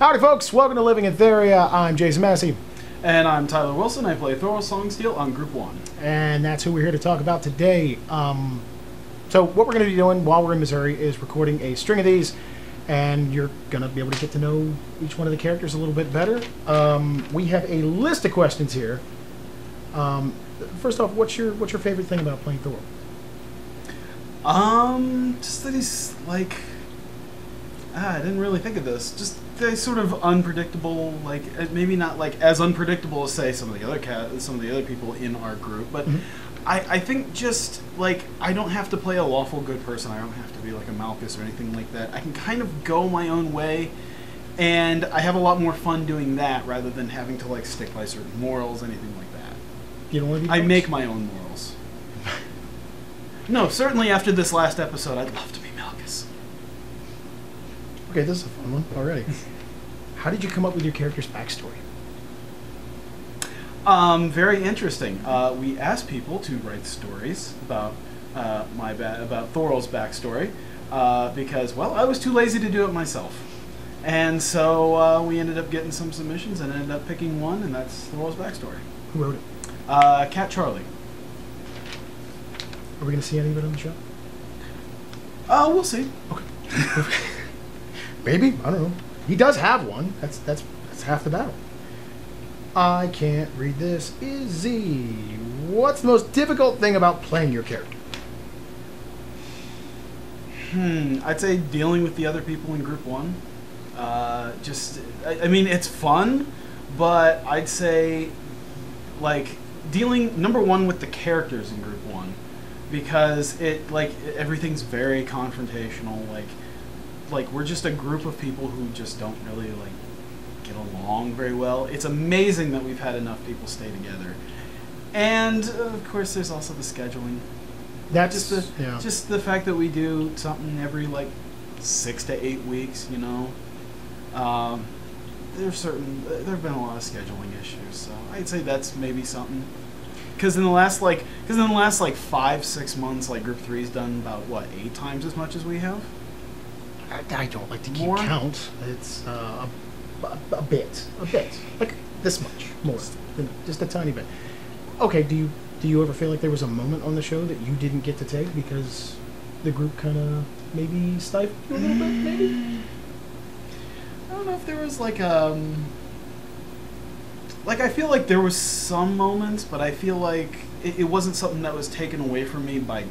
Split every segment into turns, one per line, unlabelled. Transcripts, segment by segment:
Howdy folks, welcome to Living in Theria. I'm Jason Massey.
And I'm Tyler Wilson. I play Thoril Songsteal on Group 1.
And that's who we're here to talk about today. So what we're going to be doing while we're in Missouri is recording a string of these, and you're going to be able to get to know each one of the characters a little bit better. We have a list of questions here. First off, what's your favorite thing about playing Thoril?
Just that he's like, I didn't really think of this. Just that he's sort of unpredictable. Like maybe not like as unpredictable as say some of the other people in our group, but I think just like I don't have to play a lawful good person. I don't have to be like a Malchus or anything like that. I can kind of go my own way, and I have a lot more fun doing that rather than having to like stick by certain morals, anything like that.
You don't want to be
I make my own morals. No, certainly after this last episode, I'd love to be Malchus.
Okay, this is a fun one already. How did you come up with your character's backstory?
Very interesting. We asked people to write stories about about Thoril's backstory because, well, I was too lazy to do it myself, and so we ended up getting some submissions and ended up picking one, and that's Thoril's backstory.
Who wrote it?
Cat Charlie.
Are we going to see any of it on the show?
We'll see.
Okay. Maybe, I don't know. He does have one. That's half the battle. I can't read this. Izzy, what's the most difficult thing about playing your character?
I'd say dealing with the other people in Group 1. I mean, it's fun, but I'd say, like, dealing, number one, with the characters in Group 1. Because everything's very confrontational. Like we're just a group of people who just don't really get along very well. It's amazing that we've had enough people stay together, and of course there's also the scheduling.
That's
just the fact that we do something every 6 to 8 weeks. You know, there have been a lot of scheduling issues, so I'd say that's maybe something. Because in the last 5-6 months, Group 3's done about 8 times as much as we have.
I don't like to keep count. It's a bit, like this much more, just a tiny bit. Okay, do you ever feel like there was a moment on the show that you didn't get to take because the group kind of maybe stifled you a little bit? Maybe.
I don't know if there was I feel like there was some moments, but I feel like it wasn't something that was taken away from me by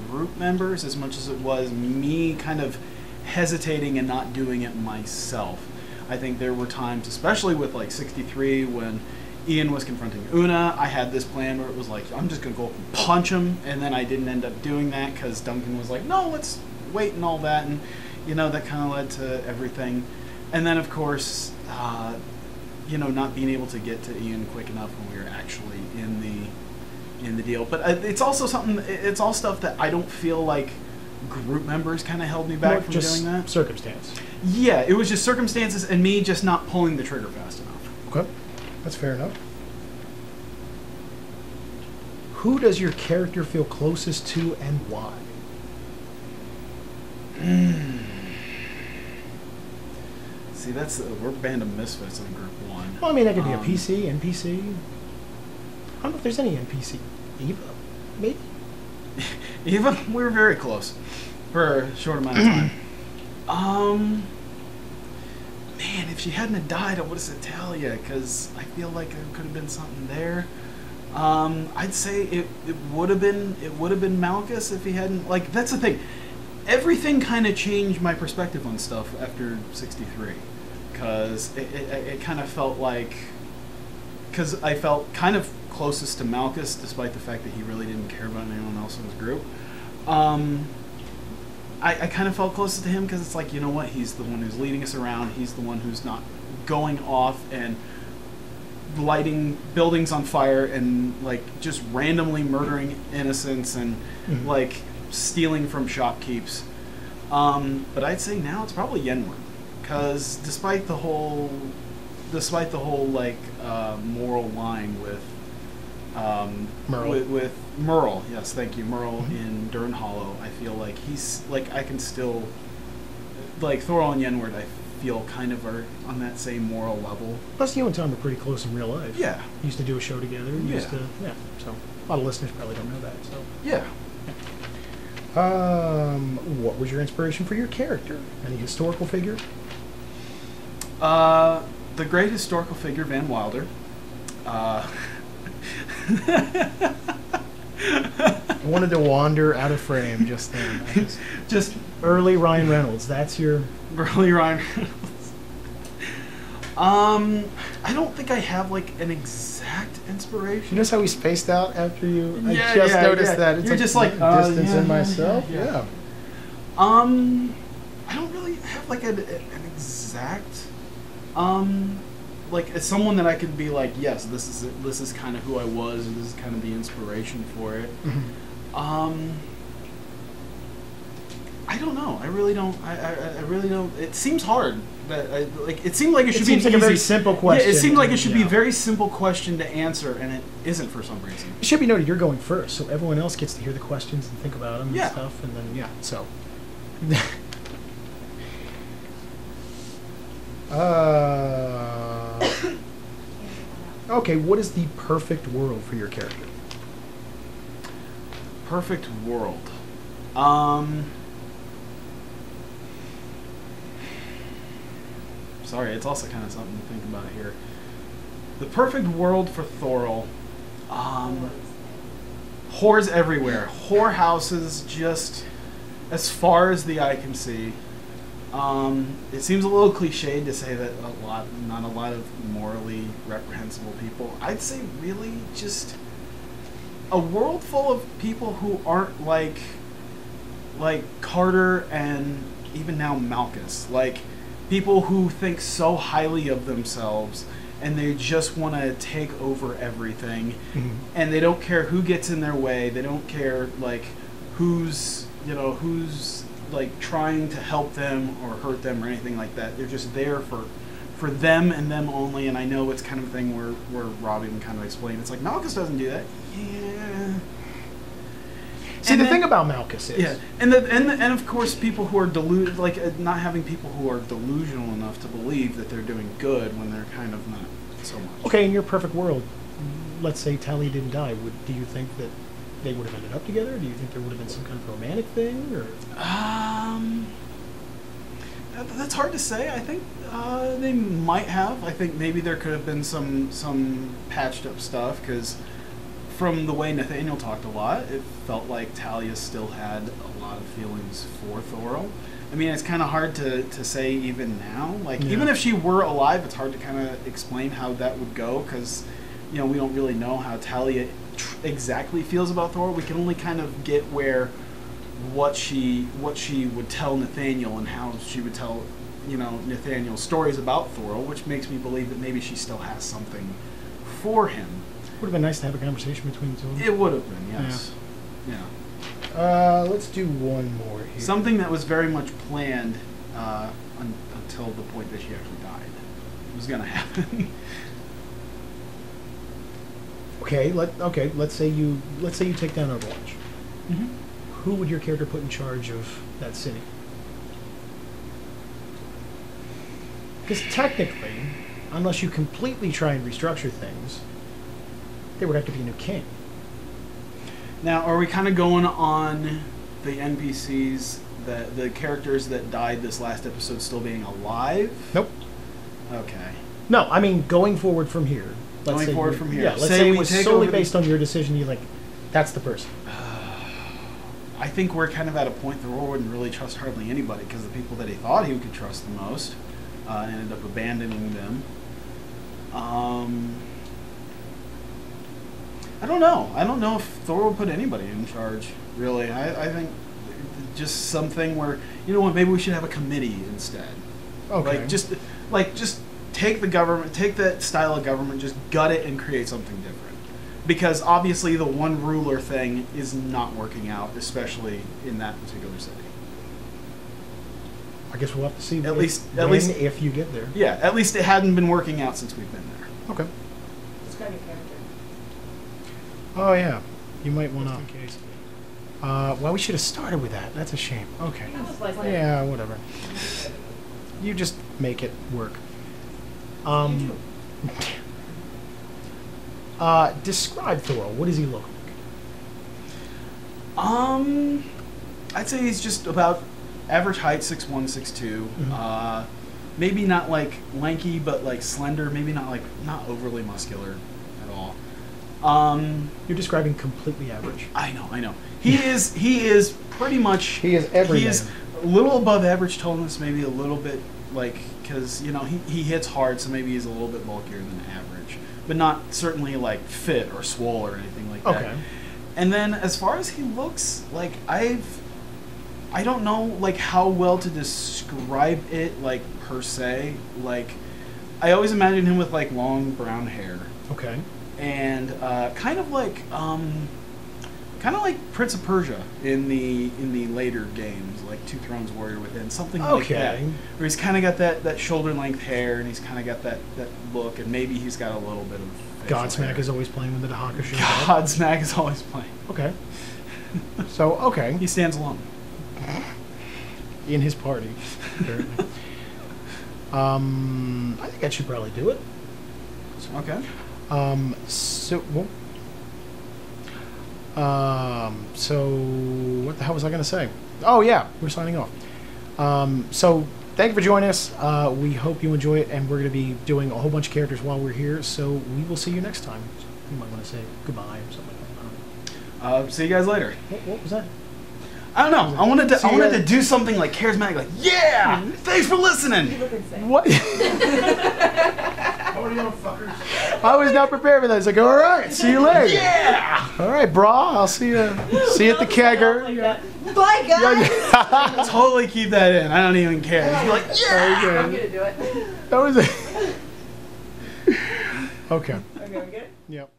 group members as much as it was me kind of hesitating and not doing it myself. I think there were times, especially with 63, when Ian was confronting Una, I had this plan where it was I'm just going to go up and punch him, and then I didn't end up doing that because Duncan was like, no, let's wait and all that, and that kind of led to everything. And then, of course, not being able to get to Ian quick enough when we were actually in the deal. But it's also something. It's all stuff that I don't feel like group members kind of held me back from doing that.
Circumstance.
Yeah, it was just circumstances and me just not pulling the trigger fast enough.
Okay, that's fair enough. Who does your character feel closest to, and why?
See, we're a band of misfits in Group 1.
Well, I mean, that could be a PC, NPC. I don't know if there's any NPC. Eva, maybe?
Eva? We were very close for a short amount of time. Man, if she hadn't have died, I would have said Talia, because I feel like there could have been something there. I'd say it would have been Malchus if he hadn't, that's the thing. Everything kind of changed my perspective on stuff after 63, because it kind of felt because I felt kind of closest to Malchus, despite the fact that he really didn't care about anyone else in his group. I kind of felt closest to him because it's you know what, he's the one who's leading us around, he's the one who's not going off and lighting buildings on fire and just randomly murdering innocents and stealing from shopkeepers. But I'd say now it's probably Yenward, because despite the whole moral line with
Merle.
Merle, yes, thank you, Merle in Durn Hollow, I feel like he's I can still Thoril and Yenward, I feel kind of are on that same moral level.
Plus, you and Tom are pretty close in real life.
Yeah.
Used to do a show together. Used to, yeah. So a lot of listeners probably don't know that. So
Yeah.
What was your inspiration for your character? Any historical figure?
The great historical figure Van Wilder.
I wanted to wander out of frame just then.
Just
early Ryan Reynolds. That's your
early Ryan Reynolds. I don't think I have like an exact inspiration.
You notice how we spaced out after you?
Yeah,
I just noticed that. It's
You're
like
just like
distance in myself.
Yeah. I don't really have like an exact like as someone that I could be like, yes, this is it. This is kind of who I was, and this is kind of the inspiration for it.
Mm-hmm.
I don't know. I really don't. I really don't. It seems hard. That like it seemed like it should be
seems like
easy.
a very simple question.
Yeah, it seemed like it should be a
Yeah.
very simple question to answer, and it isn't for some reason.
It should be noted you're going first, so everyone else gets to hear the questions and think about them
Yeah.
and stuff, and then yeah. So. Okay, what is the perfect world for your character?
Perfect world. Sorry, it's also kind of something to think about here. The perfect world for Thoril. Whores everywhere. Whore houses just as far as the eye can see. It seems a little cliched to say that not a lot of morally reprehensible people. I'd say really just a world full of people who aren't like Carter and even now Malchus. Like people who think so highly of themselves and they just want to take over everything.
Mm-hmm.
And they don't care who gets in their way. They don't care like who's like trying to help them or hurt them or anything like that. They're just there for them and them only. And I know it's kind of a thing where Robbie can kind of explain. It's like Malchus doesn't do that. Yeah.
See, the thing about Malchus is...
Yeah, and of course people who are deluded, like not having people who are delusional enough to believe that they're doing good when they're kind of not so much.
Okay, in your perfect world, let's say Talia didn't die. Do you think that they would have ended up together? Do you think there would have been some kind of romantic thing? Or
that's hard to say. I think they might have. I think maybe there could have been some patched up stuff because from the way Nathaniel talked a lot, it felt like Talia still had a lot of feelings for Thoril. I mean, it's kind of hard to say even now. Like,
Yeah.
even if she were alive, it's hard to kind of explain how that would go because, you know, we don't really know how Talia exactly feels about Thoril. We can only kind of get where what she would tell Nathaniel and how she would tell, you know, Nathaniel stories about Thoril, which makes me believe that maybe she still has something for him.
would have been nice to have a conversation between the two of them.
It would have been, yes. Yeah.
Let's do one more here.
Something that was very much planned until the point that she actually died. It was going to happen.
Okay, let's say you take down Overwatch.
Mm-hmm.
Who would your character put in charge of that city? Because technically, unless you completely try and restructure things, there would have to be a new king.
Now, are we kind of going on the NPCs, the characters that died this last episode still being alive?
Nope.
Okay.
No, I mean going forward from here.
Going forward from here.
Yeah, let's
Say
say it
we
was
take
solely
over the-
based on your decision. You like, that's the person.
I think we're kind of at a point that Thor wouldn't really trust hardly anybody because the people that he thought he could trust the most ended up abandoning them. I don't know. I don't know if Thor would put anybody in charge, really. I think just something where, you know what, maybe we should have a committee instead.
Okay.
Just take the government, take that style of government, just gut it and create something different. Because obviously the one ruler thing is not working out, especially in that particular city.
I guess we'll have to see.
At least
if you get there.
Yeah, at least it hadn't been working out since we've been there.
Okay.
Describe your character.
Oh yeah, you might want to. In case. Well, we should have started with that. That's a shame. Okay.
That was like
Yeah, whatever. You just make it work. Describe Thoril. What does he look like?
I'd say he's just about average height, 6'1", 6'2".
Mhm.
Maybe not like lanky, but like slender. Maybe not overly muscular at all.
You're describing completely average.
I know. He is pretty much.
He is every
He is
man.
a little above average tallness, maybe a little bit because he hits hard, so maybe he's a little bit bulkier than average, but not certainly like fit or swole or anything like that.
Okay.
And then as far as he looks, like I don't know like how well to describe it like per se. Like I always imagine him with like long brown hair.
Okay.
And kind of like Prince of Persia in the later games, like Two Thrones Warrior Within, something like that.
Okay.
Where he's kind of got that shoulder length hair, and he's kind of got that look, and maybe he's got a little bit of facial
Godsmack
hair.
is always playing with the Dahaka show.
Godsmack is always playing.
Okay. So okay,
He stands alone.
in his party. Apparently. I think that should probably do it.
Okay.
So what the hell was I going to say? Oh yeah, we're signing off. So thank you for joining us. We hope you enjoy it, and we're going to be doing a whole bunch of characters while we're here. So we will see you next time. You might want to say goodbye or something like that.
See you guys later.
What was that?
I don't know. I wanted
See you
to
guys.
do something like charismatic, like yeah. Thanks for
You
listening.
look insane.
What? I was not prepared for that. It's like, all right, see you later.
Yeah.
All right, brah. I'll see you. See you at the kegger.
Like that. Bye, guys.
Totally keep that in. I don't even care. Just be like yeah.
I'm gonna do it.
That was it. Okay.
Okay, we good?
Yep.